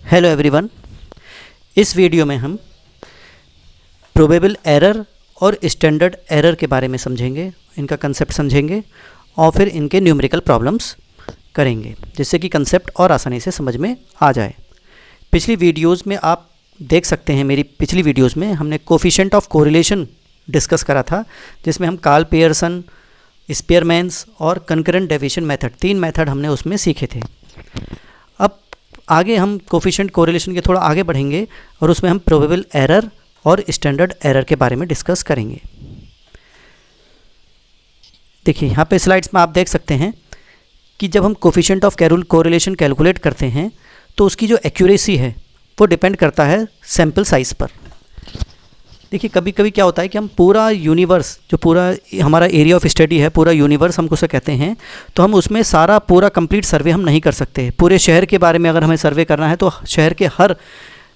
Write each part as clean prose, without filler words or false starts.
Hello everyone. इस video में हम प्रोबेबल एरर और स्टैंडर्ड एरर के बारे में समझेंगे, इनका कंसेप्ट समझेंगे और फिर इनके न्यूमेरिकल प्रॉब्लम्स करेंगे जिससे कि कंसेप्ट और आसानी से समझ में आ जाए। पिछली वीडियोस में आप देख सकते हैं, मेरी पिछली वीडियोस में हमने कोफिशिएंट ऑफ कोरिलेशन डिस्कस करा था, जिसमें हम कार्ल पियर्सन, स्पीयरमैन्स और कंकरेंट डेविएशन मेथड, 3 मेथड हमने उसमें सीखे थे। अब आगे हम कोफिशिएंट कोरिलेशन के थोड़ा आगे बढ़ेंगे और उसमें हम प्रोबेबल एरर और स्टैंडर्ड एरर के बारे में डिस्कस करेंगे। देखिए यहाँ पे स्लाइड्स में आप देख सकते हैं कि जब हम कोफिशिएंट ऑफ कोरिलेशन कैलकुलेट करते हैं तो उसकी जो एक्यूरेसी है वो डिपेंड करता है सैम्पल साइज़ पर। देखिए कभी कभी क्या होता है कि हम पूरा यूनिवर्स, जो पूरा हमारा एरिया ऑफ स्टडी है, पूरा यूनिवर्स हमको उसे कहते हैं, तो हम उसमें सारा पूरा कंप्लीट सर्वे हम नहीं कर सकते। पूरे शहर के बारे में अगर हमें सर्वे करना है तो शहर के हर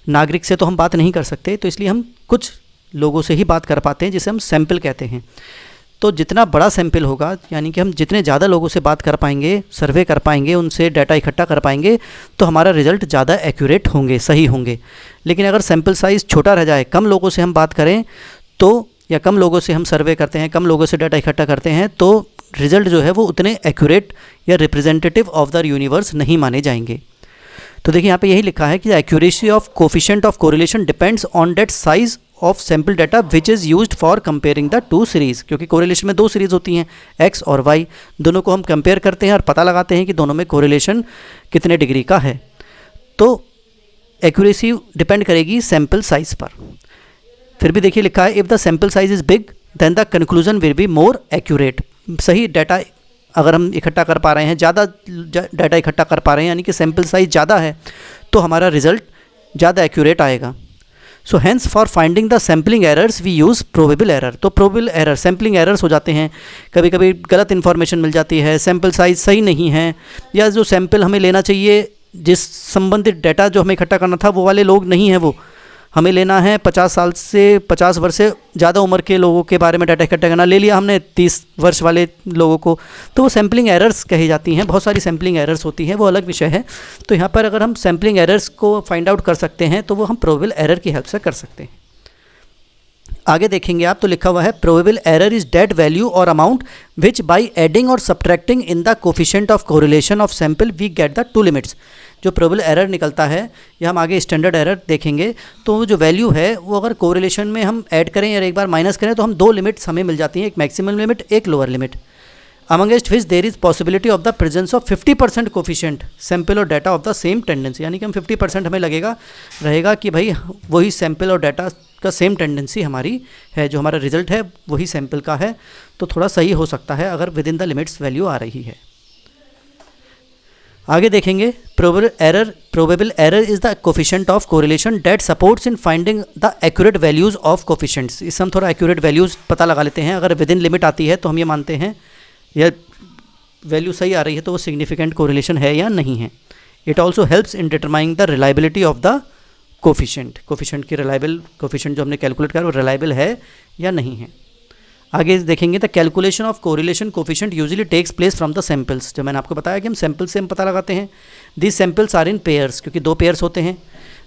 नागरिक से तो हम बात नहीं कर सकते, तो इसलिए हम कुछ लोगों से ही बात कर पाते हैं, जिसे हम सैम्पल कहते हैं। तो जितना बड़ा सैम्पल होगा, यानी कि हम जितने ज़्यादा लोगों से बात कर पाएंगे, सर्वे कर पाएंगे, उनसे डाटा इकट्ठा कर पाएंगे, तो हमारा रिज़ल्ट ज़्यादा एक्यूरेट होंगे, सही होंगे। लेकिन अगर सैम्पल साइज़ छोटा रह जाए, कम लोगों से हम बात करें तो, या कम लोगों से हम सर्वे करते हैं, कम लोगों से डाटा इकट्ठा करते हैं, तो रिज़ल्ट जो है वो उतने एक्यूरेट या रिप्रेजेंटेटिव ऑफ द यूनिवर्स नहीं माने जाएंगे। तो देखिए यहाँ पे यही लिखा है कि the accuracy of coefficient of correlation depends on that size of sample data which is used for comparing the 2 series. क्योंकि कोरिलेशन में 2 सीरीज़ होती हैं, एक्स और वाई, दोनों को हम कंपेयर करते हैं और पता लगाते हैं कि दोनों में कोरिलेशन कितने डिग्री का है। तो एक्यूरेसी डिपेंड करेगी सैम्पल साइज़ पर। फिर भी देखिए लिखा है, if the sample size is big then the conclusion will be more accurate. सही डाटा अगर हम इकट्ठा कर पा रहे हैं, ज़्यादा डाटा इकट्ठा कर पा रहे हैं, यानी कि सैम्पल साइज़ ज़्यादा है, तो हमारा रिज़ल्ट ज़्यादा एक्यूरेट आएगा। So hence for finding the sampling errors we use probable error. तो प्रोबेबल एरर, सैम्पलिंग एरर्स हो जाते हैं, कभी कभी गलत इन्फॉर्मेशन मिल जाती है, सैम्पल साइज़ सही नहीं है, या जो सैम्पल हमें लेना चाहिए, जिस संबंधित डाटा जो हमें इकट्ठा करना था वो वाले लोग नहीं हैं, वो हमें लेना है 50 साल से 50 वर्ष से ज़्यादा उम्र के लोगों के बारे में डाटा इकट्ठा करना, ले लिया हमने 30 वर्ष वाले लोगों को, तो वो सैम्पलिंग एरर्स कही जाती हैं। बहुत सारी सैम्पलिंग एरर्स होती हैं, वो अलग विषय है। तो यहाँ पर अगर हम सैम्पलिंग एरर्स को फाइंड आउट कर सकते हैं तो वो हम प्रोबेबल एरर की हेल्प से कर सकते हैं। आगे देखेंगे आप, तो लिखा हुआ है probable error is that value और अमाउंट विच बाई एडिंग और subtracting in the coefficient of correlation of sample we get the 2 limits. जो प्रोबेबल एरर निकलता है, या हम आगे स्टैंडर्ड एरर देखेंगे, तो वो जो वैल्यू है वो अगर कोरिलेशन में हम ऐड करें या एक बार माइनस करें तो हम 2 लिमिट्स हमें मिल जाती हैं, एक मैक्सिमम लिमिट, एक lower limit. Amongest which there is possibility of the presence of 50% coefficient sample और data of the same tendency. यानी कि हम 50% हमें रहेगा कि भाई वही सैम्पल और डाटा का सेम टेंडेंसी हमारी है, जो हमारा रिजल्ट है वही सैम्पल का है, तो थोड़ा सही हो सकता है अगर within the limits value आ रही है। आगे देखेंगे, probable error is the coefficient of correlation that supports in finding the accurate values of coefficients. इससे हम थोड़ा एक्यूरेट वैल्यूज़ पता लगा लेते हैं। अगर विद इन लिमिट आती है तो हम ये मानते हैं, या वैल्यू सही आ रही है तो वो सिग्निफिकेंट कोरिलेशन है या नहीं है। It also helps in determining the reliability of the coefficient की रिलायबल कोफिशिएंट जो हमने कैलकुलेट करा वो रिलायबल है या नहीं है। आगे देखेंगे, the calculation of correlation coefficient usually takes place from the samples. जो मैंने आपको बताया कि हम सैम्पल से हम पता लगाते हैं। These samples are in pairs, क्योंकि 2 पेयर्स होते हैं,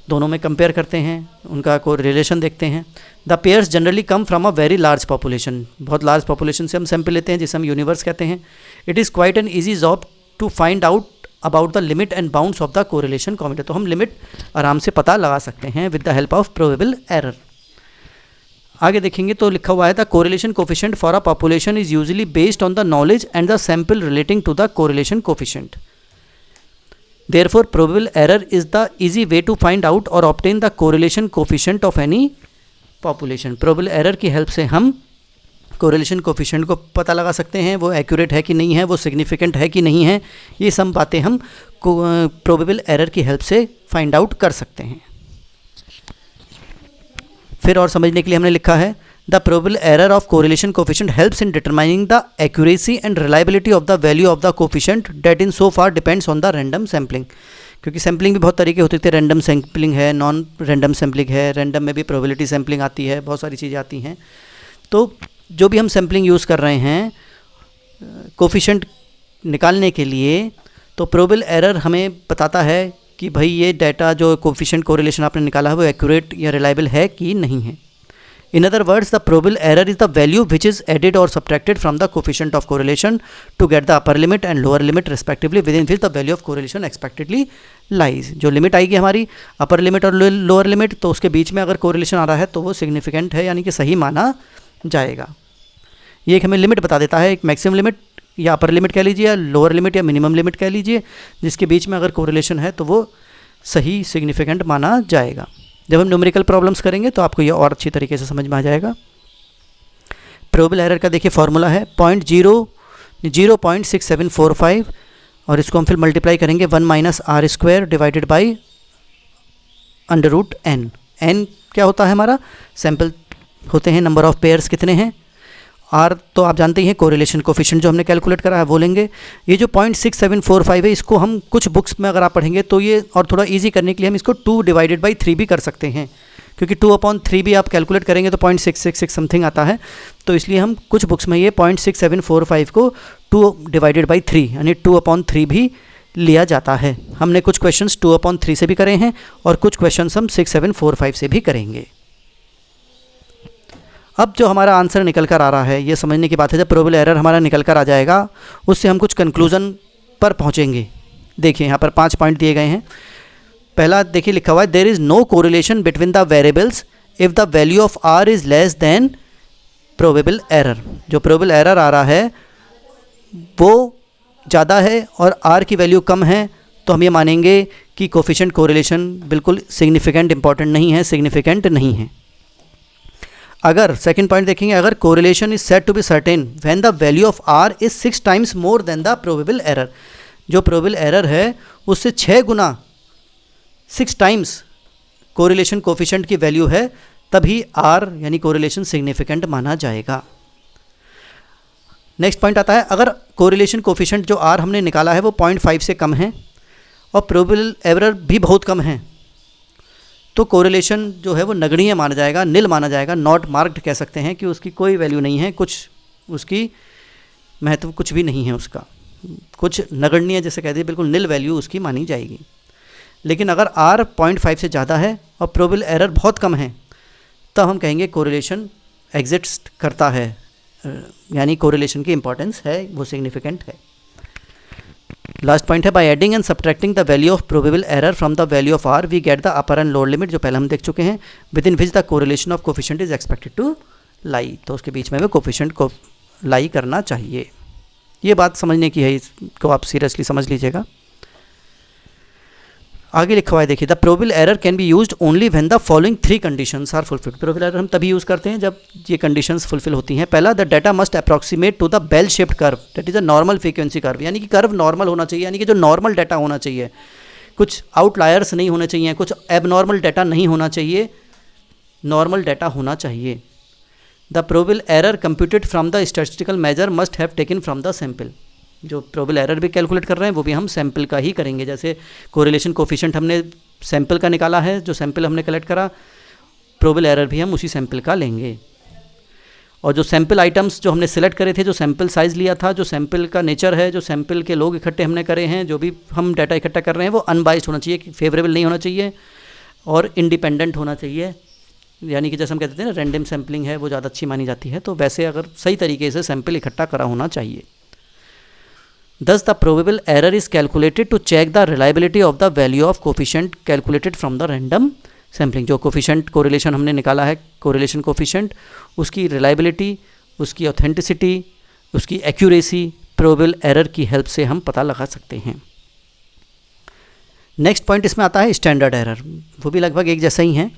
दोनों में कंपेयर करते हैं, उनका कोरिलेशन देखते हैं। The pairs generally come from a very large population. बहुत लार्ज पॉपुलेशन से हम सैम्पल लेते हैं, जिसे हम यूनिवर्स कहते हैं। It is quite an easy job to find out about the limit and bounds of the correlation combinator. तो हम लिमिट आराम से पता लगा सकते हैं with the help of probable error. आगे देखेंगे तो लिखा हुआ है, the correlation coefficient for a population is usually based on the knowledge and the sample relating to the correlation coefficient. Therefore probable error is the easy way to find out और obtain the correlation coefficient of any population. Probable error की help से हम correlation coefficient को पता लगा सकते हैं, वो एक्यूरेट है कि नहीं है, वो सिग्निफिकेंट है कि नहीं है। ये सब बातें हम प्रोबेबल एरर की हेल्प से फाइंड आउट कर सकते हैं। फिर और समझने के लिए हमने लिखा है, the probable error of correlation coefficient helps in determining the accuracy and reliability of the value of the coefficient that in so far depends on the random sampling. क्योंकि सैम्पलिंग भी बहुत तरीके होते थे, रैंडम सैम्पलिंग है, non random sampling है, random में भी प्रोबेबिलिटी सैम्पलिंग आती है, बहुत सारी चीज़ें आती हैं। तो जो भी हम सैम्पलिंग यूज़ कर रहे हैं कोफिशिएंट निकालने के लिए, तो प्रोबेबल एरर हमें बताता है कि भाई ये डाटा जो कोफिशिएंट कोरिलेशन आपने निकाला है वो एक्यूरेट या रिलायबल है कि नहीं है। In other words, the probable error is the value which is added or subtracted from the coefficient of correlation to get the upper limit and lower limit respectively within which the value of correlation expectedly lies। जो limit आएगी हमारी upper limit और lower limit, तो उसके बीच में अगर correlation आ रहा है तो वो सिग्निफिकेंट है, यानी कि सही माना जाएगा। ये एक हमें लिमिट बता देता है, एक मैक्सिमम लिमिट या अपर लिमिट कह लीजिए या लोअर लिमिट या मिनिमम लिमिट कह लीजिए, जिसके बीच में अगर कोरिलेशन है तो वो सही सिग्निफिकेंट माना जाएगा। जब हम न्यूमेरिकल प्रॉब्लम्स करेंगे तो आपको ये और अच्छी तरीके से समझ में आ जाएगा। प्रोबेबल एरर का देखिए फॉर्मूला है 0.6745 और इसको हम फिर मल्टीप्लाई करेंगे 1 minus are square divided by under root n. N क्या होता है हमारा, सैम्पल होते हैं, नंबर ऑफ पेयर्स कितने हैं, आर तो आप जानते ही हैं कोरिलेशन कोफिशिएंट जो हमने कैलकुलेट करा है वो लेंगे। ये जो 0.6745 है इसको हम कुछ बुक्स में अगर आप पढ़ेंगे तो ये, और थोड़ा इजी करने के लिए हम इसको 2 डिवाइडेड बाई 3 भी कर सकते हैं, क्योंकि 2/3 भी आप कैलकुलेट करेंगे तो 0.666 समथिंग आता है। तो इसलिए हम कुछ बुक्स में ये 0.6745 को 2 डिवाइडेड बाई 3 यानी 2/3 भी लिया जाता है। हमने कुछ क्वेश्चंस 2/3 से भी करे हैं और कुछ क्वेश्चंस हम 6745 से भी करेंगे। अब जो हमारा आंसर निकल कर आ रहा है ये समझने की बात है, जब प्रोबेबल एरर हमारा निकल कर आ जाएगा उससे हम कुछ कंक्लूजन पर पहुंचेंगे। देखिए यहाँ पर 5 पॉइंट दिए गए हैं। पहला देखिए लिखा हुआ है there is no correlation between the variables if the value of r is less than probable error. जो प्रोबेबल एरर आ रहा है वो ज़्यादा है और आर की वैल्यू कम है तो हम ये मानेंगे कि कोफिशिएंट कोरिलेशन बिल्कुल सिग्निफिकेंट इंपॉर्टेंट नहीं है, सिग्निफिकेंट नहीं है। अगर सेकंड पॉइंट देखेंगे, अगर correlation is said to be certain when the value of r is 6 times more than the probable error. जो प्रोबेबल एरर है उससे 6 गुना 6 टाइम्स कोरिलेशन कोफिशिएंट की वैल्यू है, तभी आर यानी कोरिलेशन सिग्निफिकेंट माना जाएगा। नेक्स्ट पॉइंट आता है, अगर कोरिलेशन कोफिशिएंट जो आर हमने निकाला है वो 0.5 से कम है और प्रोबेबल एरर भी बहुत कम है, तो कोरिलेशन जो है वो नगण्य माना जाएगा, निल माना जाएगा, नॉट मार्क्ड कह सकते हैं कि उसकी कोई वैल्यू नहीं है, कुछ उसकी महत्व कुछ भी नहीं है, उसका कुछ नगण्य जैसे कह दिए, बिल्कुल निल वैल्यू उसकी मानी जाएगी। लेकिन अगर आर 0.5 से ज़्यादा है और प्रोबेबल एरर बहुत कम है तब हम कहेंगे कोरिलेशन एग्जिस्ट करता है, यानी कोरिलेशन की इंपॉर्टेंस है, वो सिग्निफिकेंट है। लास्ट पॉइंट है, by adding and subtracting the value of probable error from the value of r we get the upper and lower limit, जो पहले हम देख चुके हैं, within which the correlation of coefficient is expected to lie. तो उसके बीच में वो कोफिशिएंट को लाई करना चाहिए। ये बात समझने की है, इसको आप सीरियसली समझ लीजिएगा। आगे लिखा हुआ है देखिए, the probable error can be used only when the following 3 conditions are fulfilled. Probable error हम तभी यूज़ करते हैं जब ये कंडीशंस फुलफिल होती हैं। पहला, the data must approximate to the bell shaped curve, that is a normal frequency curve, यानी कि कर्व नॉर्मल होना चाहिए, यानी कि जो नॉर्मल डाटा होना चाहिए, कुछ आउटलायर्स नहीं होने चाहिए, कुछ एबनॉर्मल डाटा नहीं होना चाहिए, नॉर्मल डाटा होना चाहिए। The probable error computed from the statistical measure must have taken from the sample. जो प्रोबेबल एरर भी कैलकुलेट कर रहे हैं वो भी हम सैम्पल का ही करेंगे। जैसे कोरिलेशन कोफिशिएंट हमने सैम्पल का निकाला है, जो सैम्पल हमने कलेक्ट करा, प्रोबेबल एरर भी हम उसी सैम्पल का लेंगे। और जो सैम्पल आइटम्स जो हमने सेलेक्ट करे थे, जो सैम्पल साइज़ लिया था, जो सैम्पल का नेचर है, जो सैम्पल के लोग इकट्ठे हमने करे हैं, जो भी हम डाटा इकट्ठा कर रहे हैं वो अनबाइस्ड होना चाहिए, फेवरेबल नहीं होना चाहिए और इंडिपेंडेंट होना चाहिए। यानी कि जैसे हम कहते थे ना रैंडम सैम्पलिंग है वो ज़्यादा अच्छी मानी जाती है, तो वैसे अगर सही तरीके से सैम्पल इकट्ठा करा होना चाहिए। Thus the probable error is calculated to check the reliability of the value of coefficient calculated from the random sampling। जो coefficient correlation हमने निकाला है, correlation coefficient, उसकी reliability, उसकी authenticity, उसकी accuracy probable error की help से हम पता लगा सकते हैं। नेक्स्ट पॉइंट इसमें आता है स्टैंडर्ड एरर, वो भी लगभग एक जैसा ही है।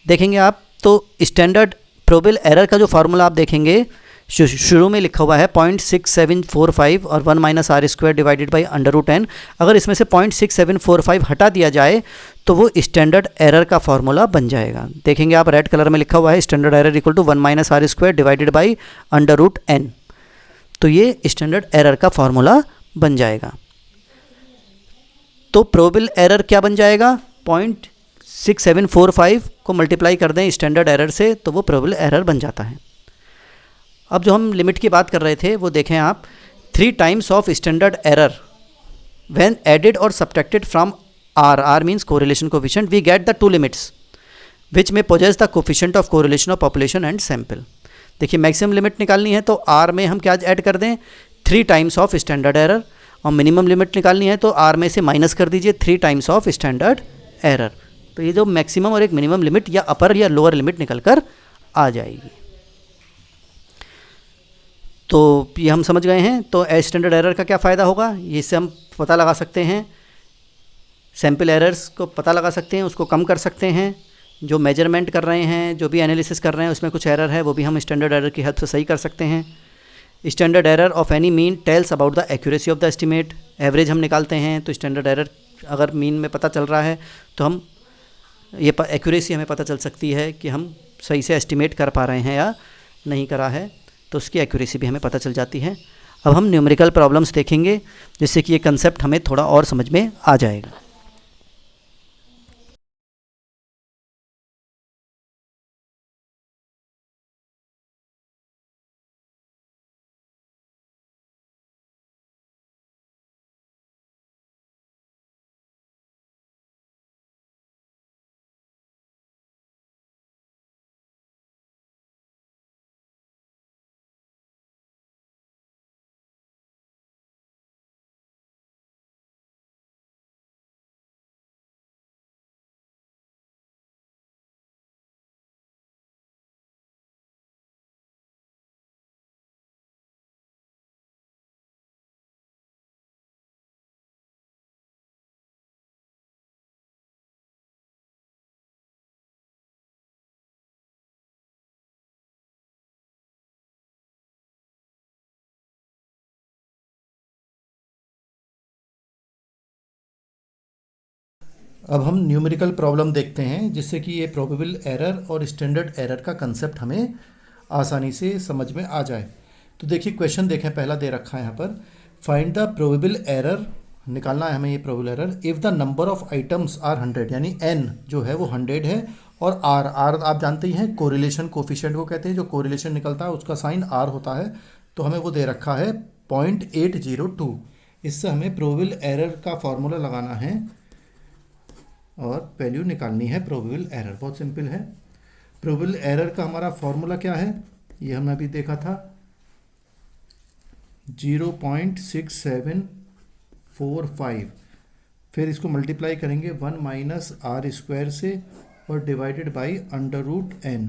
देखेंगे आप तो स्टैंडर्ड प्रोबेबल एरर का जो फार्मूला आप देखेंगे शुरू में लिखा हुआ है 0.6745 और 1 minus are square divided by under root n. अगर इसमें से 0.6745 हटा दिया जाए तो वो स्टैंडर्ड एरर का फार्मूला बन जाएगा। देखेंगे आप रेड कलर में लिखा हुआ है standard error equal to 1 minus are square divided by under root N. तो ये स्टैंडर्ड एरर का फार्मूला बन जाएगा। तो प्रोबेबल एरर क्या बन जाएगा, 0.6745 को मल्टीप्लाई कर दें स्टैंडर्ड एरर से तो वो प्रोबेबल एरर बन जाता है। अब जो हम लिमिट की बात कर रहे थे वो देखें आप, 3 times of standard error when added और subtracted from R means correlation coefficient, we get the two limits which may possess the coefficient of correlation of population and sample. देखिए मैक्सिमम लिमिट निकालनी है तो R में हम क्या add कर दें, 3 टाइम्स ऑफ स्टैंडर्ड एरर, और मिनिमम लिमिट निकालनी है तो R में से माइनस कर दीजिए 3 टाइम्स ऑफ स्टैंडर्ड एरर। तो ये जो मैक्सिमम और एक मिनिमम लिमिट या अपर या लोअर लिमिट निकल कर आ जाएगी। तो ये हम समझ गए हैं। तो स्टैंडर्ड एरर का क्या फ़ायदा होगा, ये इससे हम पता लगा सकते हैं, सैम्पल एरर्स को पता लगा सकते हैं, उसको कम कर सकते हैं। जो मेजरमेंट कर रहे हैं, जो भी एनालिसिस कर रहे हैं, उसमें कुछ एरर है वो भी हम स्टैंडर्ड एरर की हेल्प से सही कर सकते हैं। Standard error of any mean tells about the accuracy of the estimate. Average हम निकालते हैं तो स्टैंडर्ड एरर अगर मीन में पता चल रहा है तो हम ये एक्यूरेसी हमें पता चल सकती है कि हम सही से एस्टिमेट कर पा रहे हैं या नहीं करा है, तो उसकी एक्यूरेसी भी हमें पता चल जाती है। अब हम न्यूमेरिकल प्रॉब्लम्स देखेंगे जिससे कि ये कंसेप्ट हमें थोड़ा और समझ में आ जाएगा। अब हम न्यूमेरिकल प्रॉब्लम देखते हैं जिससे कि ये प्रोबेबल एरर और स्टैंडर्ड एरर का कंसेप्ट हमें आसानी से समझ में आ जाए। तो देखिए क्वेश्चन देखें, पहला दे रखा है यहाँ पर, फाइंड द प्रोबेबल एरर, निकालना है हमें ये probable error if the number of items are 100, यानी n जो है वो 100 है, और r आप जानते ही हैं कोरिलेशन कोफिशिएंट को कहते हैं, जो कोरिलेशन निकलता है उसका साइन r होता है। तो हमें वो दे रखा है 0.802। इससे हमें प्रोबेबल एरर का फॉर्मूला लगाना है और वैल्यू निकालनी है प्रोबेबल एरर। बहुत सिंपल है। प्रोबेबल एरर का हमारा फॉर्मूला क्या है, ये हमने अभी देखा था, 0.6745, फिर इसको मल्टीप्लाई करेंगे 1 माइनस आर स्क्वायर से और divided by under root n।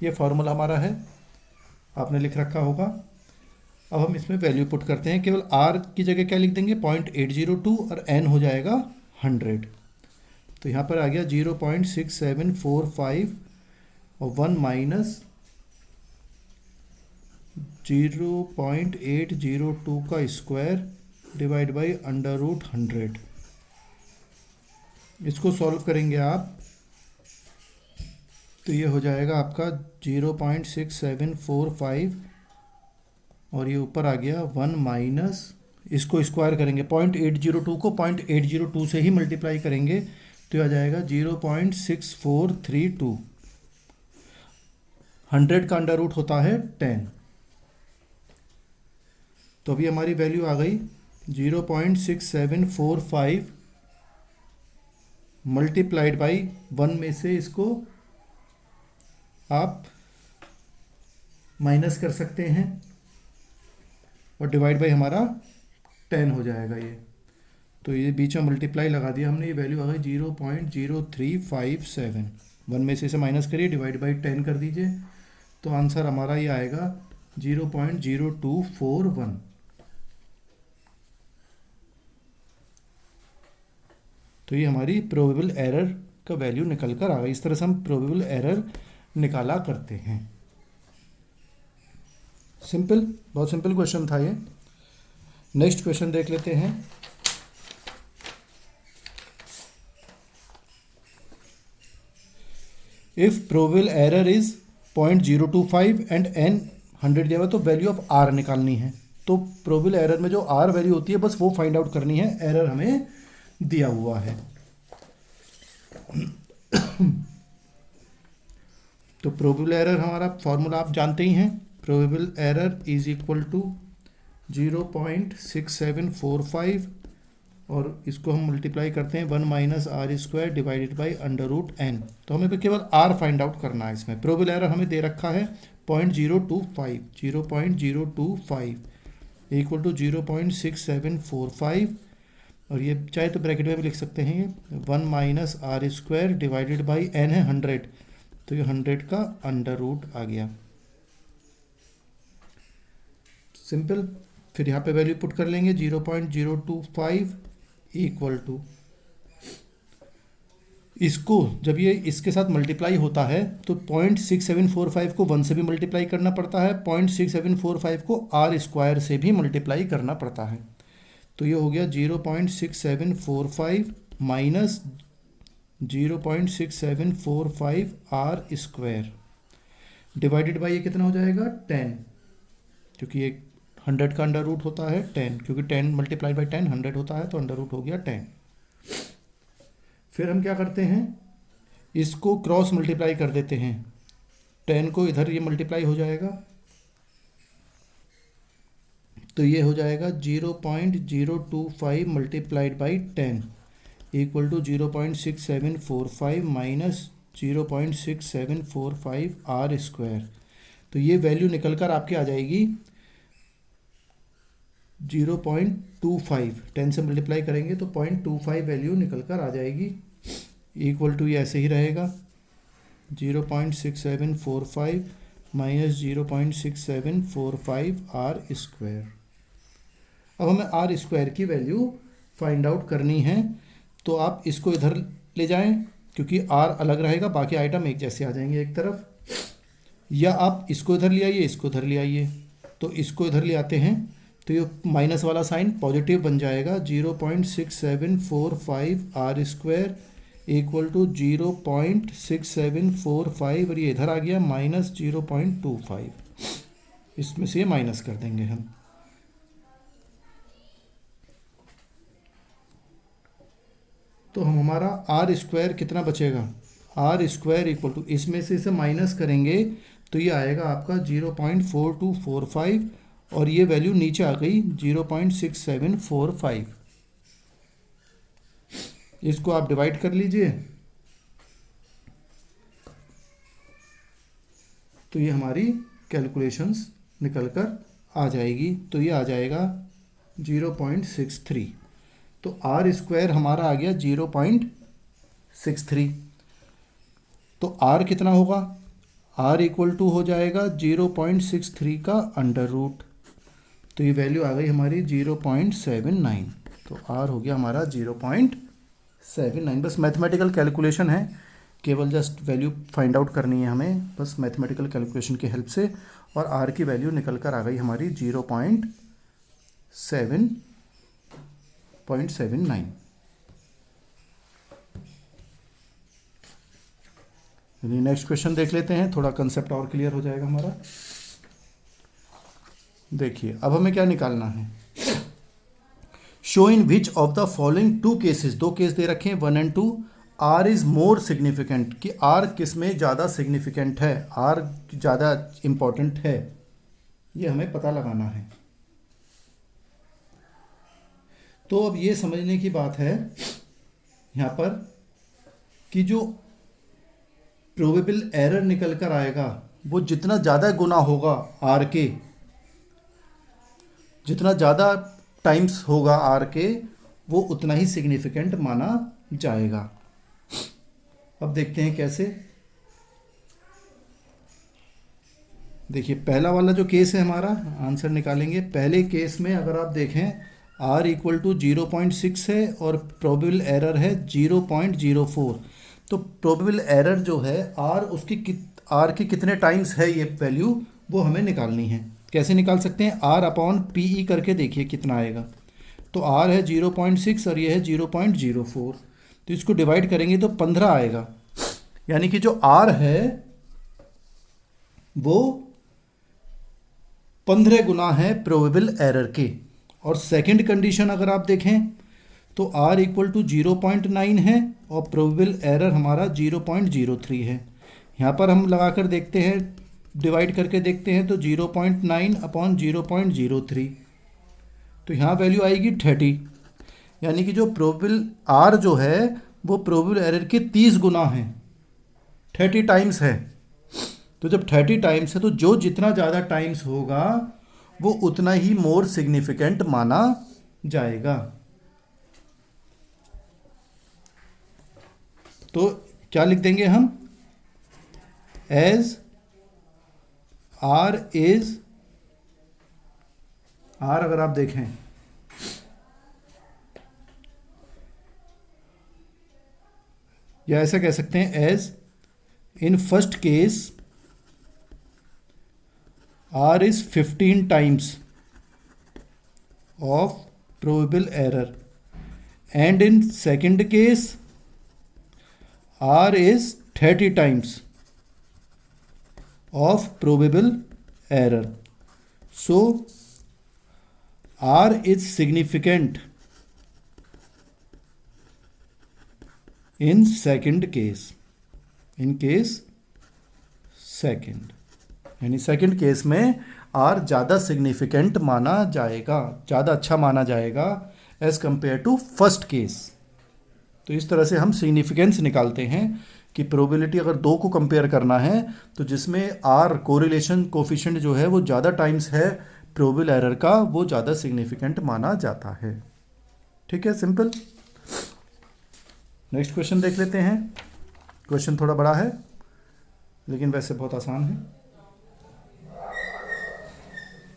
ये फॉर्मूला हमारा है, आपने लिख रखा होगा। अब हम इसमें वैल्यू पुट करते हैं, केवल r की जगह क्या लिख देंगे 0.802 और n हो जाएगा 100। तो यहाँ पर आ गया 0.6745 और 1 माइनस 0.802 का square divide by under root 100। इसको सॉल्व करेंगे आप तो ये हो जाएगा आपका 0.6745 और ये ऊपर आ गया 1 माइनस, इसको स्क्वायर करेंगे 0.802 को 0.802 से ही मल्टीप्लाई करेंगे तो आ जाएगा 0.6432। 100 का अंडर रूट होता है 10। तो अभी हमारी वैल्यू आ गई 0.6745 मल्टीप्लाइड बाई 1 में से इसको आप माइनस कर सकते हैं और डिवाइड बाई हमारा 10 हो जाएगा ये। तो ये बीच में मल्टीप्लाई लगा दिया हमने, ये वैल्यू आ गई 0.0357। 1 में से इसे माइनस करिए, डिवाइड बाई 10 कर दीजिए, तो आंसर हमारा ये आएगा 0.0241। तो ये हमारी प्रोबेबल एरर का वैल्यू निकल कर आ गई। इस तरह से हम प्रोबेबल एरर निकाला करते हैं। सिंपल, बहुत सिंपल क्वेश्चन था ये। नेक्स्ट क्वेश्चन देख लेते हैं। If probable error is 0.025 and n 100 दिया हुआ तो वैल्यू ऑफ r निकालनी है। तो प्रोबेबल एरर में जो r वैल्यू होती है बस वो फाइंड आउट करनी है, एरर हमें दिया हुआ है। तो प्रोबेबल एरर हमारा फॉर्मूला आप जानते ही हैं, probable error is equal to 0.6745 और इसको हम मल्टीप्लाई करते हैं 1 minus are square divided by under root N. तो हमें तो केवल आर फाइंड आउट करना है इसमें। प्रोबेबल एरर हमें दे रखा है 0.025 इक्वल टू 0.6745, और ये चाहे तो ब्रैकेट में भी लिख सकते हैं, ये 1 minus are square divided by n है 100, तो ये 100 का अंडर रूट आ गया। सिंपल। फिर यहाँ पे वैल्यू पुट कर लेंगे 0.025 इक्वल टू, इसको जब ये इसके साथ मल्टीप्लाई होता है तो 0.6745 को 1 से भी मल्टीप्लाई करना पड़ता है, 0.6745 को आर स्क्वायर से भी मल्टीप्लाई करना पड़ता है। तो ये हो गया 0.6745 minus 0.6745 r square divided by ये कितना हो जाएगा 10, क्योंकि ये 100 का अंडर रूट होता है 10, क्योंकि 10 मल्टीप्लाई बाई 10 100 होता है, तो अंडर रूट हो गया 10। फिर हम क्या करते हैं, इसको क्रॉस मल्टीप्लाई कर देते हैं, 10 को इधर ये मल्टीप्लाई हो जाएगा, तो ये हो जाएगा 0.025 multiplied by 10 equal to 0.6745 minus 0.6745 r square. तो ये वैल्यू निकल कर आपकी आ जाएगी 0.25, 10 से मल्टीप्लाई करेंगे तो 0.25 वैल्यू निकल कर आ जाएगी, इक्वल टू ये ऐसे ही रहेगा 0.6745 माइनस 0.6745 आर स्क्वायर। अब हमें आर स्क्वायर की वैल्यू फाइंड आउट करनी है, तो आप इसको इधर ले जाएं, क्योंकि आर अलग रहेगा, बाकी आइटम एक जैसे आ जाएंगे एक तरफ, या आप इसको इधर ले आइए, इसको इधर ले आइए। तो इसको इधर ले आते हैं तो ये माइनस वाला साइन पॉजिटिव बन जाएगा, 0.6745 आर स्क्वायर इक्वल टू 0.6745, और ये इधर आ गया माइनस 0.25, इसमें से माइनस कर देंगे हम। तो हम हमारा आर स्क्वायर कितना बचेगा, आर स्क्वायर इक्वल टू, इसमें से इसे माइनस करेंगे तो ये आएगा आपका 0.4245, और ये वैल्यू नीचे आ गई 0.6745। इसको आप डिवाइड कर लीजिए, तो ये हमारी कैलकुलेशंस निकल कर आ जाएगी। तो ये आ जाएगा 0.63, तो आर स्क्वायर हमारा आ गया 0.63। तो आर कितना होगा, आर इक्वल टू हो जाएगा 0.63 का अंडर रूट, तो ये वैल्यू आ गई हमारी 0.79। तो आर हो गया हमारा 0.79। बस मैथमेटिकल कैलकुलेशन है, केवल जस्ट वैल्यू फाइंड आउट करनी है हमें, बस मैथमेटिकल कैलकुलेशन की हेल्प से, और आर की वैल्यू निकल कर आ गई हमारी 0.79। नेक्स्ट क्वेश्चन देख लेते हैं, थोड़ा कंसेप्ट और क्लियर हो जाएगा हमारा। देखिए अब हमें क्या निकालना है, show in which of the following two cases, दो केस दे रखे हैं 1 and 2, r is more significant, कि आर किस में ज़्यादा सिग्निफिकेंट है, आर ज़्यादा इंपॉर्टेंट है, ये हमें पता लगाना है। तो अब ये समझने की बात है यहाँ पर कि जो प्रोबेबल एरर निकल कर आएगा वो जितना ज़्यादा गुना होगा आर के, जितना ज़्यादा टाइम्स होगा आर के, वो उतना ही सिग्निफिकेंट माना जाएगा। अब देखते हैं कैसे। देखिए पहला वाला जो केस है हमारा, आंसर निकालेंगे। पहले केस में अगर आप देखें r इक्वल टू 0.6 है और प्रोबेबल एरर है 0.04, तो प्रोबेबल एरर जो है r r की कितने टाइम्स है ये वैल्यू, वो हमें निकालनी है। कैसे निकाल सकते हैं, r अपॉन PE करके देखिए कितना आएगा। तो r है 0.6 और ये है 0.04, तो इसको डिवाइड करेंगे तो 15 आएगा, यानी कि जो r है वो 15 गुना है प्रोबेबल एरर के। और सेकंड कंडीशन अगर आप देखें तो r इक्वल टू 0.9 है और प्रोबेबल एरर हमारा 0.03 है। यहाँ पर हम लगाकर देखते हैं, डिवाइड करके देखते हैं तो 0.9 अपॉन 0.03, तो यहाँ वैल्यू आएगी 30, यानी कि जो प्रोबेबल आर जो है वो प्रोबेबल एरर के 30 गुना है, 30 टाइम्स है। तो जब 30 टाइम्स है तो जो जितना ज़्यादा टाइम्स होगा वो उतना ही मोर सिग्निफिकेंट माना जाएगा। तो क्या लिख देंगे हम, एज आर इज, आर अगर आप देखें या ऐसा कह सकते हैं, as in first case R is 15 times of probable error and in second case R is 30 times of probable error. So R is significant in second case, in case second, यानी second case में R ज़्यादा significant माना जाएगा, ज़्यादा अच्छा माना जाएगा as compare to first case. तो इस तरह से हम सिग्निफिकेंस निकालते हैं कि प्रोबेबिलिटी अगर दो को कंपेयर करना है तो जिसमें आर कोरिलेशन कोफिशिएंट जो है वो ज़्यादा टाइम्स है प्रोबेबल एरर का, वो ज़्यादा सिग्निफिकेंट माना जाता है। ठीक है, सिंपल। नेक्स्ट क्वेश्चन देख लेते हैं। क्वेश्चन थोड़ा बड़ा है लेकिन वैसे बहुत आसान है।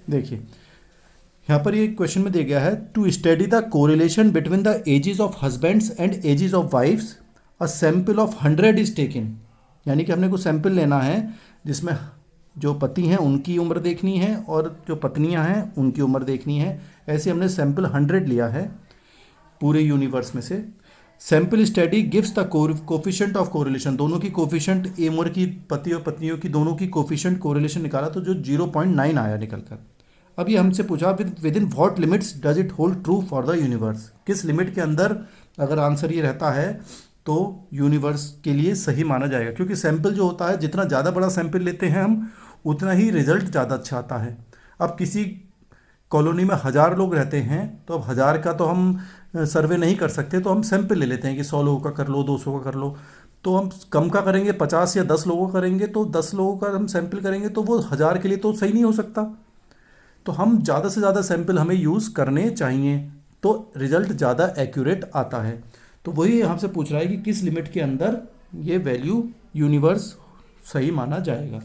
देखिए यहाँ पर ये क्वेश्चन में दिया गया है, to study the correlation between the ages of husbands and ages of wifes a sample of 100 is taken. यानी कि हमने कुछ सैंपल लेना है जिसमें जो पति हैं उनकी उम्र देखनी है और जो पत्नियां हैं उनकी उम्र देखनी है। ऐसे हमने सैंपल 100 लिया है पूरे यूनिवर्स में से। Sample study gives the coefficient of correlation, दोनों की कोफिशिएंट, उम्र की पति और पत्नियों की दोनों की कोफिशिएंट कोरिलेशन निकाला तो जो 0.9 आया निकल कर। अब ये हमसे पूछा with in what limits does it hold true for the universe, किस लिमिट के अंदर अगर आंसर ये रहता है तो यूनिवर्स के लिए सही माना जाएगा। क्योंकि सैंपल जो होता है, जितना ज़्यादा बड़ा सैंपल लेते हैं हम उतना ही रिजल्ट ज़्यादा अच्छा आता है। अब किसी कॉलोनी में 1000 लोग रहते हैं तो अब 1000 का तो हम सर्वे नहीं कर सकते, तो हम सैंपल ले लेते हैं कि 100 लोगों का कर लो, 200 का कर लो। तो हम कम का करेंगे, 50 या 10 लोगों का करेंगे, तो 10 लोगों का हम सैंपल करेंगे तो वो 1000 के लिए तो सही नहीं हो सकता। तो हम ज़्यादा से ज़्यादा सैंपल हमें यूज़ करने चाहिए तो रिजल्ट ज़्यादा एक्यूरेट आता है। तो वही हमसे पूछ रहा है कि किस लिमिट के अंदर ये वैल्यू यूनिवर्स सही माना जाएगा।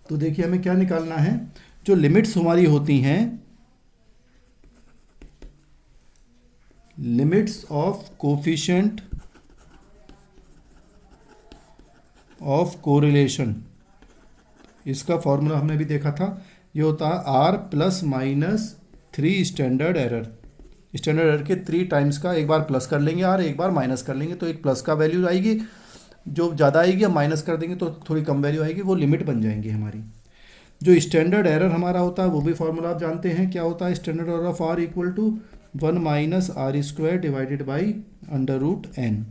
तो देखिए हमें क्या निकालना है, जो लिमिट्स हमारी होती हैं, limits of coefficient of correlation, इसका फॉर्मूला हमने भी देखा था, ये होता है R plus minus 3 standard error. Standard error के 3 टाइम्स का एक बार प्लस कर लेंगे आर, एक बार माइनस कर लेंगे, तो एक प्लस का वैल्यू आएगी, जो ज़्यादा आएगी हम माइनस कर देंगे तो थोड़ी कम वैल्यू आएगी, वो लिमिट बन जाएंगी हमारी। जो स्टैंडर्ड एरर हमारा होता है वो भी फॉर्मूला आप जानते हैं क्या होता है, standard error of R equal to 1 minus are square divided by under root N.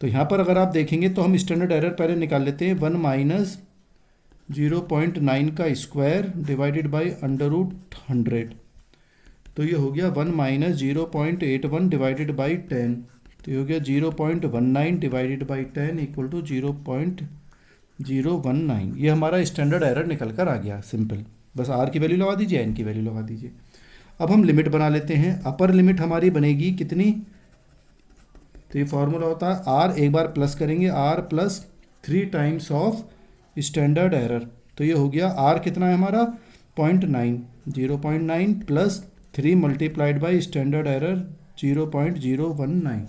तो यहाँ पर अगर आप देखेंगे तो हम स्टैंडर्ड एरर पहले निकाल लेते हैं, 1 माइनस 0.9 का square divided by under root 100, तो ये हो गया 1 माइनस 0.81 डिवाइडेड बाई 10, तो ये हो गया 0.19 डिवाइडेड बाई 10 इक्वल टू 0.019। ये हमारा स्टैंडर्ड एरर निकल कर आ गया, सिंपल। बस आर की वैल्यू लगा दीजिए, एन की वैल्यू लगा दीजिए। अब हम लिमिट बना लेते हैं। अपर लिमिट हमारी बनेगी कितनी, तो ये फॉर्मूला होता है आर, एक बार प्लस करेंगे, R plus 3 times of standard error, तो ये हो गया आर कितना है हमारा 0.9, 0.9 plus 3 multiplied by standard error 0.019,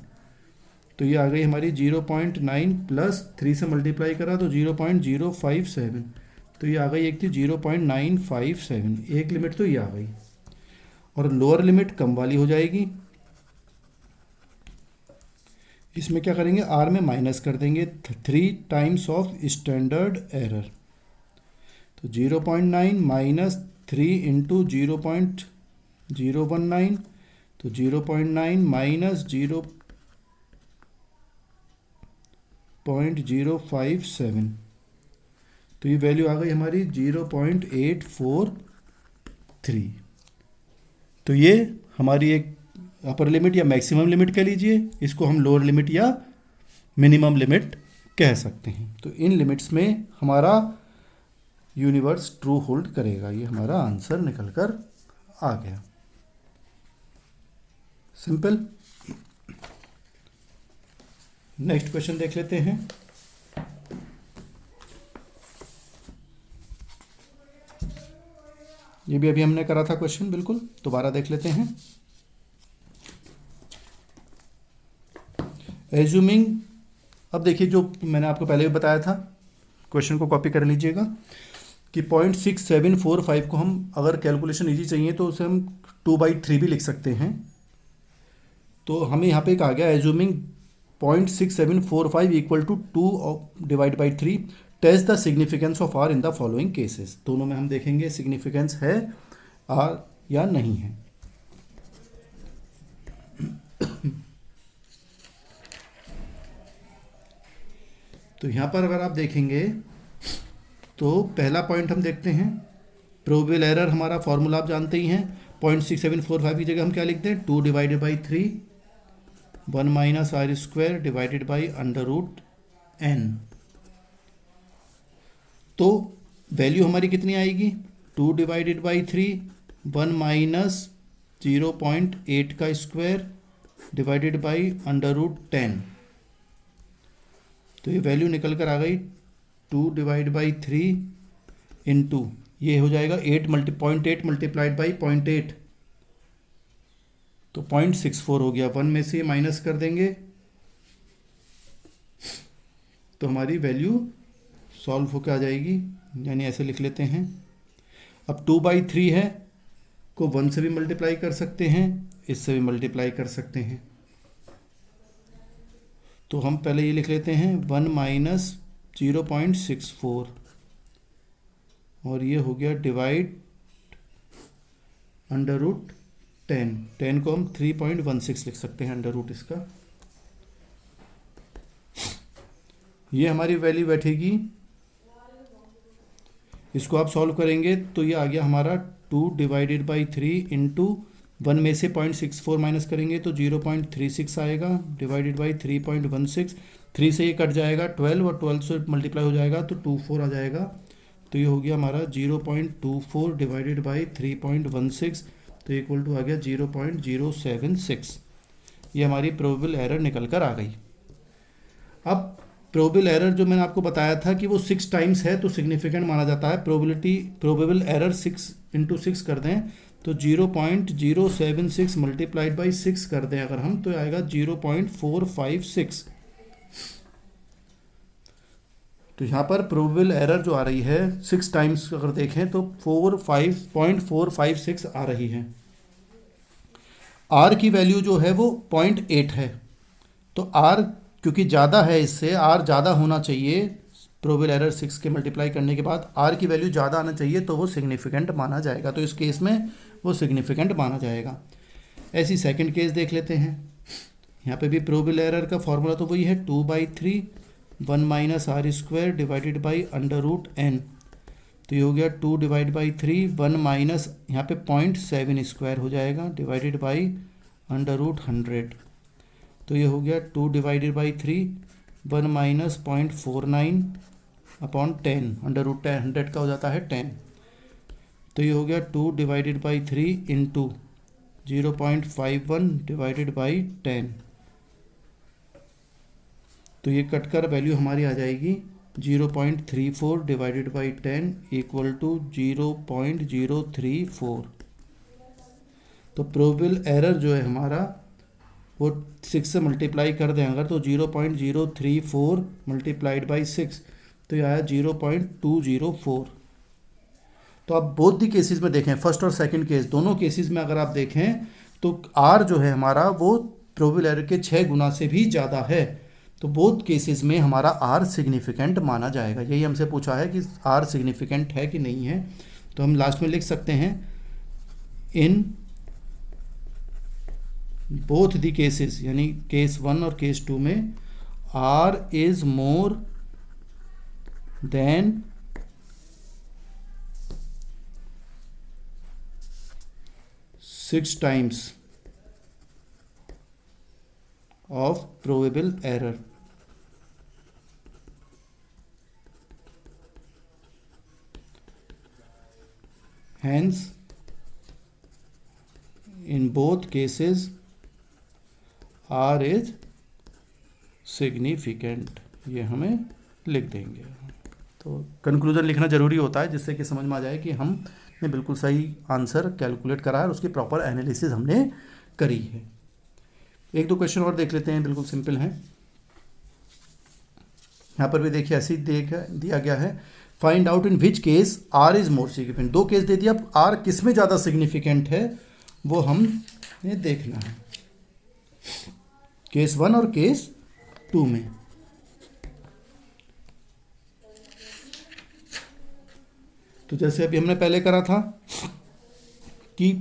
तो ये आ गई हमारी 0.9 प्लस 3 से मल्टीप्लाई करा तो 0.057, तो ये आ गई एक थी 0.957, एक लिमिट तो ये आ गई। और लोअर लिमिट कम वाली हो जाएगी, इसमें क्या करेंगे, आर में माइनस कर देंगे 3 टाइम्स ऑफ स्टैंडर्ड एरर, तो 0.9 माइनस 3 इंटू 0.019, तो 0.9 माइनस 0.057, तो ये वैल्यू आ गई हमारी 0.843। तो ये हमारी एक अपर लिमिट या मैक्सिमम लिमिट कह लीजिए, इसको हम लोअर लिमिट या मिनिमम लिमिट कह सकते हैं। तो इन लिमिट्स में हमारा यूनिवर्स ट्रू होल्ड करेगा। ये हमारा आंसर निकल कर आ गया। सिंपल। नेक्स्ट क्वेश्चन देख लेते हैं। ये भी अभी हमने करा था क्वेश्चन, बिल्कुल दोबारा देख लेते हैं। एज्यूमिंग, अब देखिए जो मैंने आपको पहले भी बताया था, क्वेश्चन को कॉपी कर लीजिएगा कि 0.6745 को हम अगर कैलकुलेशन इजी चाहिए तो उसे हम 2/3 भी लिख सकते हैं। तो हमें यहाँ पे एक आ गया assuming 0.6745 equal to 2/3 test the significance of R in the following cases. दोनों में हम देखेंगे सिग्निफिकेंस है आर या नहीं है। तो यहाँ पर अगर आप देखेंगे तो पहला पॉइंट हम देखते हैं, प्रोबेबल एरर हमारा फॉर्मूला आप जानते ही हैं। 0.6745 की जगह हम क्या लिखते हैं, 2/3 1 minus are square divided by √n। तो वैल्यू हमारी कितनी आएगी, 2/3 1 माइनस 0.8 का स्क्वायर डिवाइडेड बाई √10। तो ये वैल्यू निकल कर आ गई 2/3 इंटू ये हो जाएगा 0.8 मल्टीप्लाइड बाई 0.8, तो 0.64 हो गया। 1 में से माइनस कर देंगे तो हमारी वैल्यू सॉल्व होकर आ जाएगी, यानी ऐसे लिख लेते हैं। अब 2/3 है को 1 से भी मल्टीप्लाई कर सकते हैं, इससे भी मल्टीप्लाई कर सकते हैं। तो हम पहले ये लिख लेते हैं 1 माइनस 0.64 और ये हो गया डिवाइड √10। 10 को हम 3.16 लिख सकते हैं अंडर रूट इसका। ये हमारी वैल्यू बैठेगी, इसको आप सॉल्व करेंगे तो ये आ गया हमारा 2/3 इंटू 1 में से 0.64 माइनस करेंगे तो 0.36 आएगा डिवाइडेड बाई 3.16। 3 से ये कट जाएगा 12 और 12 से मल्टीप्लाई हो जाएगा तो 24 आ जाएगा। तो ये हो गया हमारा 0.24 डिवाइडेड बाई 3.16, तो इक्वल टू आ गया 0.076। ये हमारी प्रोबेबल एरर निकल कर आ गई। अब प्रोबेबल एरर जो मैंने आपको बताया था कि वो 6 टाइम्स है तो सिग्निफिकेंट माना जाता है। प्रोबेबल एरर 6 इंटू 6 कर दें तो 0.076 मल्टीप्लाइड बाई 6 कर दें अगर हम, तो आएगा 0.456। तो यहाँ पर प्रोबेबल एरर जो आ रही है 6 टाइम्स अगर देखें तो 0.456 आ रही है। आर की वैल्यू जो है वो 0.8 है, तो आर क्योंकि ज़्यादा है, इससे आर ज़्यादा होना चाहिए। प्रोबेबल एरर 6 के मल्टीप्लाई करने के बाद आर की वैल्यू ज़्यादा आना चाहिए तो वो सिग्निफिकेंट माना जाएगा। तो इस केस में वो सिग्निफिकेंट माना जाएगा। ऐसी सेकंड केस देख लेते हैं। यहाँ पे भी प्रोबेबल एरर का फॉर्मूला तो वही है 2/3 1 minus are square divided by √n। तो ये हो गया 2/3 1 माइनस यहाँ पे 0.7 स्क्वायर हो जाएगा डिवाइडेड बाई √100। तो ये हो गया 2/3 1 माइनस 0.49 अपॉन 10, √10 100 का हो जाता है 10। तो ये हो गया 2/3 इंटू 0.51 डिवाइडेड बाई 10। तो ये कट कर वैल्यू हमारी आ जाएगी 0.34 डिवाइडेड बाई 10 इक्वल टू 0.034। तो प्रोबेबल एरर जो है हमारा वो 6 से मल्टीप्लाई कर दें अगर तो 0.034 मल्टीप्लाइड बाई 6 तो ये आया 0.204। तो आप बोथ दी केसेस में देखें, फर्स्ट और सेकंड केस दोनों केसेस में अगर आप देखें तो आर जो है हमारा वो प्रोबेबल एरर के 6 गुना से भी ज़्यादा है। तो बोथ केसेस में हमारा आर सिग्निफिकेंट माना जाएगा। यही हमसे पूछा है कि आर सिग्निफिकेंट है कि नहीं है। तो हम लास्ट में लिख सकते हैं इन बोथ दी केसेस, यानी केस 1 और केस 2 में R is more than 6 times of probable error. Hence, in both cases, R is significant। ये हमें लिख देंगे। तो कंक्लूजन लिखना ज़रूरी होता है जिससे कि समझ में आ जाए कि हमने बिल्कुल सही आंसर कैलकुलेट करा है और उसकी प्रॉपर एनालिसिस हमने करी है। एक दो क्वेश्चन और देख लेते हैं, बिल्कुल सिंपल हैं। यहाँ पर भी देखिए ऐसे ही दिया गया है, find out in which case R is more significant. दो केस दे दिया, अब आर किस में ज़्यादा सिग्निफिकेंट है वो हमने देखना है, केस 1 और केस 2 में। तो जैसे अभी हमने पहले करा था कि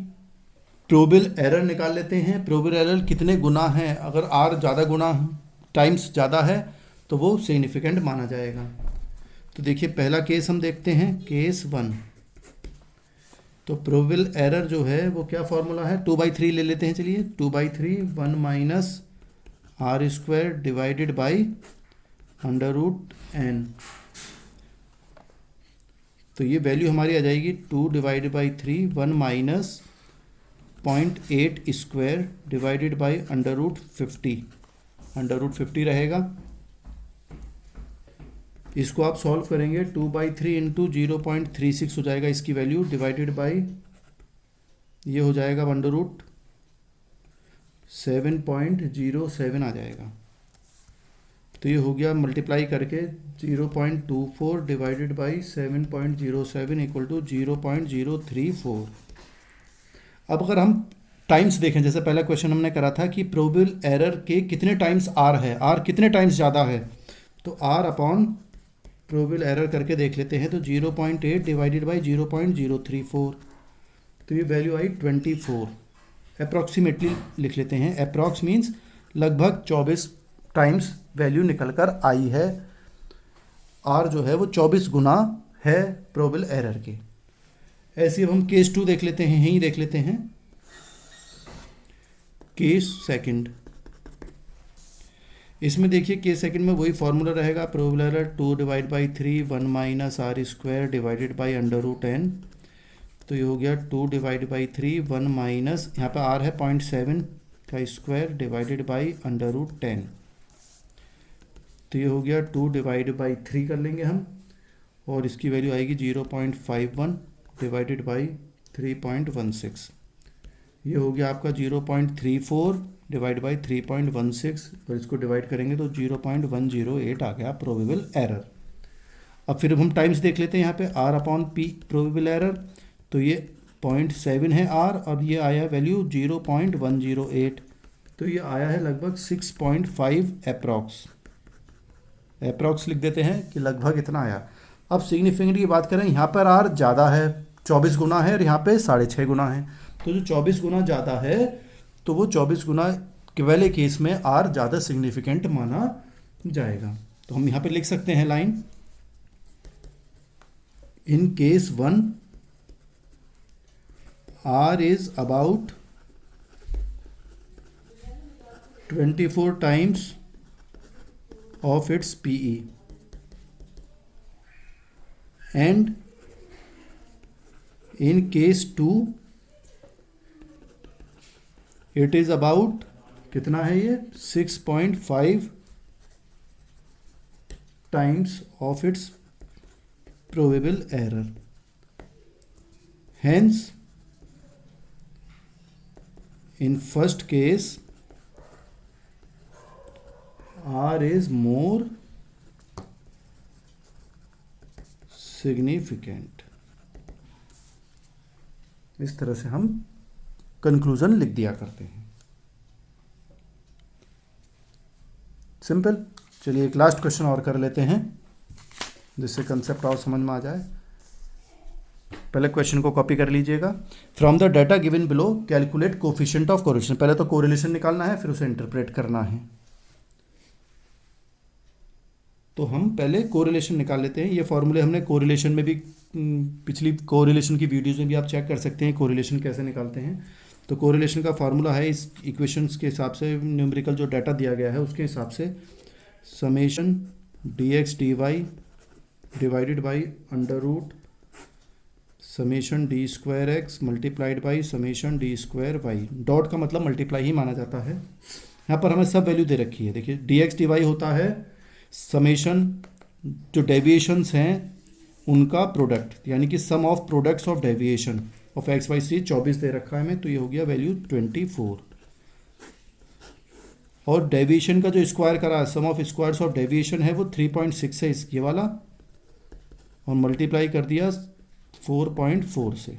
प्रोबेबल एरर निकाल लेते हैं। प्रोबेबल एरर कितने गुना है, अगर आर ज़्यादा गुना टाइम्स ज़्यादा है तो वो सिग्निफिकेंट माना जाएगा। तो देखिए पहला केस हम देखते हैं, केस 1। तो प्रोबेबल एरर जो है वो क्या फॉर्मूला है, 2/3 ले लेते हैं। चलिए 2/3 1 minus are square divided by √n। तो ये वैल्यू हमारी आ जाएगी 2/3 1 माइनस 0.8 स्क्वायर डिवाइडेड बाई √50। √50 रहेगा। इसको आप सॉल्व करेंगे, 2/3 इंटू 0.36 हो जाएगा इसकी वैल्यू, डिवाइडेड बाई ये हो जाएगा √7.07 आ जाएगा। तो ये हो गया मल्टीप्लाई करके 0.24 डिवाइडेड बाई 7.07 इक्वल टू 0.034। अब अगर हम टाइम्स देखें, जैसे पहला क्वेश्चन हमने करा था कि प्रोबेबल एरर के कितने टाइम्स आर है, आर कितने टाइम्स ज़्यादा है, तो आर अपॉन प्रोबेबल एरर करके देख लेते हैं। तो 0.8 डिवाइडेड बाई 0.034, तो ये वैल्यू आई 24। अप्रॉक्सीमेटली लिख लेते हैं, अप्रॉक्स मीन्स लगभग 24 टाइम्स वैल्यू निकल कर आई है। आर जो है वो 24 गुना है प्रोबेबल एरर के। ऐसे अब हम केस 2 देख लेते हैं, यहीं देख लेते हैं, केस सेकंड। इसमें देखिए केस सेकंड में वही फॉर्मूला रहेगा, probable error 2/3 1 minus are square divided by √n। तो ये हो गया 2/3 1 माइनस, यहाँ पे आर है 0.7 का स्क्वायर डिवाइडेड बाई √10। तो ये हो गया 2/3 कर लेंगे हम, और इसकी वैल्यू आएगी 0.51 डिवाइडेड बाई 3.16। ये हो गया आपका 0.34 डिवाइड बाई 3.16, और इसको डिवाइड करेंगे तो 0.108 आ गया प्रोबेबल एरर। अब फिर हम टाइम्स देख लेते हैं, यहाँ पे R upon P probable error, तो ये 0.7 है आर, और ये आया वैल्यू 0.108, तो ये आया है लगभग 6.5 अप्रॉक्स लिख देते हैं कि लगभग इतना आया। अब सिग्निफिकेंट की बात करें, यहाँ पर आर ज़्यादा है, 24 गुना है, और यहाँ पे 6.5 गुना है। तो जो 24 गुना ज़्यादा है, तो वो 24 गुना के वाले केस में आर ज़्यादा सिग्निफिकेंट माना जाएगा। तो हम यहाँ पे लिख सकते हैं line, in case 1 R is about 24 times of its PE, and in case 2 it is about, कितना है ये, 6.5 times of its probable error. Hence in first case R is more significant। इस तरह से हम कंक्लूजन लिख दिया करते हैं। सिंपल। चलिए एक लास्ट क्वेश्चन और कर लेते हैं जिससे कंसेप्ट और समझ में आ जाए। पहले क्वेश्चन को कॉपी कर लीजिएगा। From the data given below calculate coefficient of correlation. पहले तो कोरिलेशन निकालना है, फिर उसे इंटरप्रेट करना है। तो हम पहले कोरिलेशन निकाल लेते हैं। ये फॉर्मूले हमने कोरिलेशन में भी, पिछली कोरिलेशन की वीडियोज़ में भी आप चेक कर सकते हैं कोरिलेशन कैसे निकालते हैं। तो कोरिलेशन का फार्मूला है इस इक्वेशंस के हिसाब से, न्यूमेरिकल जो डाटा दिया गया है उसके हिसाब से, summation D X D Y divided by under root summation D square X multiplied by summation D square Y. Dot का मतलब मल्टीप्लाई ही माना जाता है। यहाँ पर हमें सब वैल्यू दे रखी है। देखिए डी एक्स डी वाई होता है समेशन, जो डेविएशंस हैं उनका प्रोडक्ट, यानी कि sum of products of deviation of x y c 24 दे रखा है हमें, तो ये हो गया वैल्यू 24। और डेविएशन का जो स्क्वायर करा, सम ऑफ स्क्वायर्स ऑफ डेविएशन है वो 3.6 है ये वाला, और मल्टीप्लाई कर दिया 4.4 से।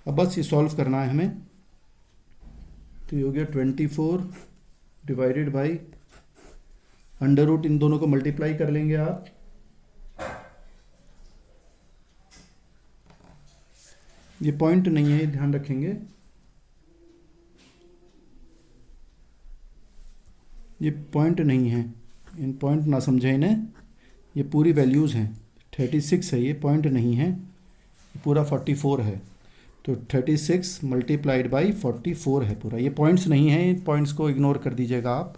अब बस ये सॉल्व करना है हमें, तो ये हो गया 24 डिवाइडेड बाई अंडर रूट, इन दोनों को मल्टीप्लाई कर लेंगे आप, ये पॉइंट नहीं है, ध्यान रखेंगे, ये पॉइंट नहीं है, इन पॉइंट ना समझें इन्हें, ये पूरी वैल्यूज़ हैं। 36 है, ये पॉइंट नहीं है, पूरा 44 है, तो 36 मल्टीप्लाइड बाई 44 है पूरा, ये पॉइंट्स नहीं है, इन पॉइंट्स को इग्नोर कर दीजिएगा आप।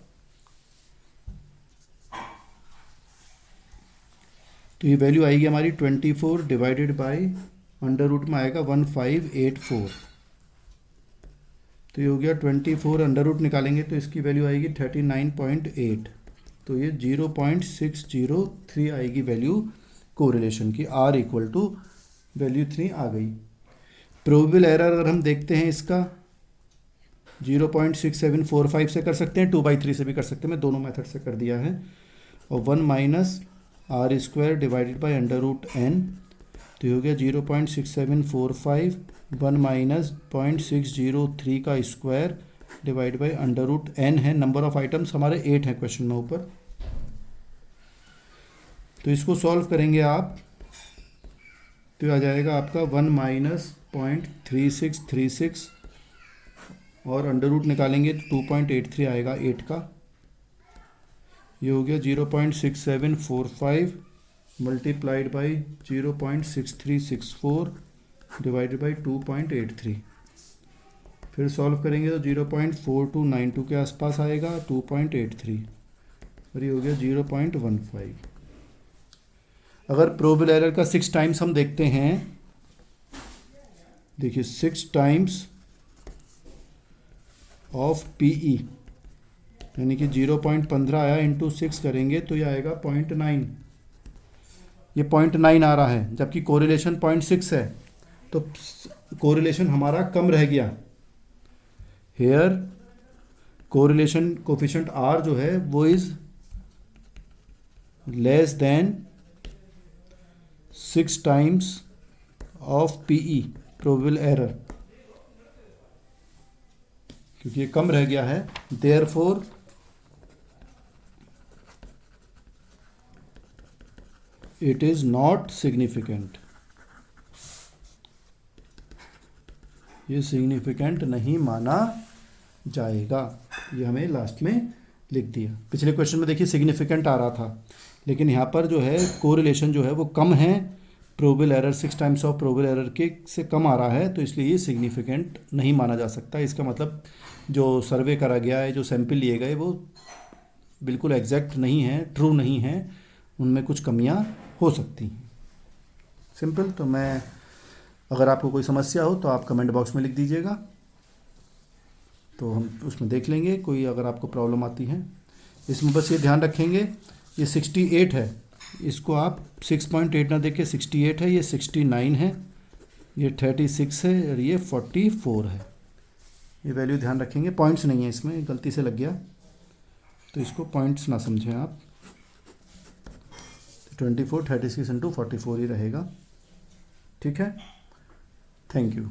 तो ये वैल्यू आएगी हमारी 24 डिवाइडेड बाई अंडर रूट में आएगा 1584, तो ये हो गया 24, अंडर रूट निकालेंगे तो इसकी वैल्यू आएगी 39.8, तो ये 0.603 आएगी वैल्यू कोरिलेशन की, R इक्वल टू वैल्यू 3 आ गई। प्रोबेबल एरर अगर हम देखते हैं इसका 0.6745 से कर सकते हैं, 2/3 से भी कर सकते हैं, मैं दोनों मेथड से कर दिया है, और 1 minus are square divided by under root N, तो ये हो गया 0.6745, 1 माइनस 0.603 का square divide by under root N है। नंबर ऑफ आइटम्स हमारे 8 हैं क्वेश्चन में ऊपर, तो इसको सॉल्व करेंगे आप, तो आ जाएगा आपका 1 माइनस 0.3636, और अंडर रूट निकालेंगे तो 2.83 आएगा 8 का, ये हो गया 0.6745 मल्टीप्लाइड बाई 0.6364 डिवाइडेड बाई 2.83, फिर सॉल्व करेंगे तो 0.4292 के आसपास आएगा 2.83, और ये हो गया 0.15। अगर प्रोबेबल एरर का 6 टाइम्स हम देखते हैं, देखिए 6 टाइम्स ऑफ पीई, यानी कि 0.15 आया, इंटू 6 करेंगे तो ये आएगा 0.9, ये 0.9 आ रहा है, जबकि कोरिलेशन 0.6 है, तो कोरिलेशन हमारा कम रह गया। हेयर कोरिलेशन कोफिशिएंट R जो है वो is less than 6 times of PE probable error, क्योंकि ये कम रह गया है, therefore it is not significant, ये सिग्निफिकेंट नहीं माना जाएगा, ये हमें लास्ट में लिख दिया। पिछले क्वेश्चन में देखिए सिग्निफिकेंट आ रहा था, लेकिन यहाँ पर जो है कोरिलेशन जो है वो कम है, probable error 6 times of probable error के से कम आ रहा है, तो इसलिए ये सिग्निफिकेंट नहीं माना जा सकता। इसका मतलब जो सर्वे करा गया है, जो सैंपल लिए गए वो बिल्कुल एग्जैक्ट नहीं है, ट्रू नहीं है, उनमें कुछ कमियां हो सकती हैं। सिंपल। तो मैं, अगर आपको कोई समस्या हो तो आप कमेंट बॉक्स में लिख दीजिएगा, तो हम उसमें देख लेंगे कोई अगर आपको प्रॉब्लम आती है। इसमें बस ये ध्यान रखेंगे, ये 68 है, इसको आप 6.8 ना देखें, 68 है, ये 69 है, ये 36 है, और ये 44 है। ये वैल्यू ध्यान रखेंगे, पॉइंट्स नहीं है इसमें, गलती से लग गया, तो इसको पॉइंट्स ना समझें आप। 24 36 इंटू 44 ही रहेगा। ठीक है, थैंक यू।